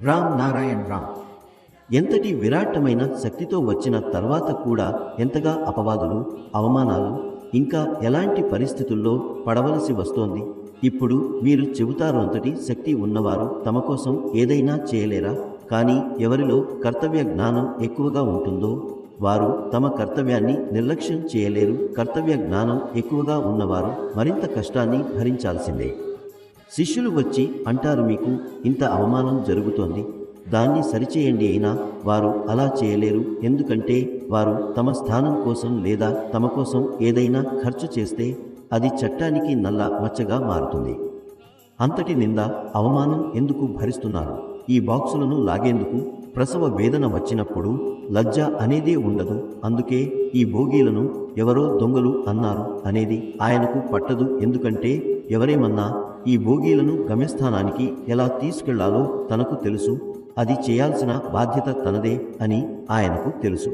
రామ్ నారాయణ్ రామ్ ఎంతటి విరాటమైన శక్తితో వచ్చిన తర్వాత కూడా ఎంతగా అపవాదులు, అవమానాలు, ఇంకా ఎలాంటి పరిస్థితుల్లో పడవలసి వస్తోంది. ఇప్పుడు మీరు చెబుతారు, అంతటి శక్తి ఉన్నవారు తమ కోసం ఏదైనా చేయలేరా? కానీ ఎవరిలో కర్తవ్య జ్ఞానం ఎక్కువగా ఉంటుందో వారు తమ కర్తవ్యాన్ని నిర్లక్ష్యం చేయలేరు. కర్తవ్య జ్ఞానం ఎక్కువగా ఉన్నవారు మరింత కష్టాన్ని భరించాల్సిందే. శిష్యులు వచ్చి అంటారు, మీకు ఇంత అవమానం జరుగుతోంది, దాన్ని సరిచేయండి. అయినా వారు అలా చేయలేరు. ఎందుకంటే వారు తమ స్థానం కోసం లేదా తమ కోసం ఏదైనా ఖర్చు చేస్తే అది చట్టానికి నల్ల మచ్చగా మారుతుంది. అంతటి నింద, అవమానం ఎందుకు భరిస్తున్నారు? ఈ బాక్సులను లాగేందుకు ప్రసవ వేదన వచ్చినప్పుడు లజ్జ అనేదే ఉండదు. అందుకే ఈ బోగీలను ఎవరో దొంగలు అన్నారు అనేది ఆయనకు పట్టదు. ఎందుకంటే ఎవరేమన్నా ఈ బోగీలను గమ్యస్థానానికి ఎలా తీసుకెళ్లాలో తనకు తెలుసు. అది చేయాల్సిన బాధ్యత తనదే అని ఆయనకు తెలుసు.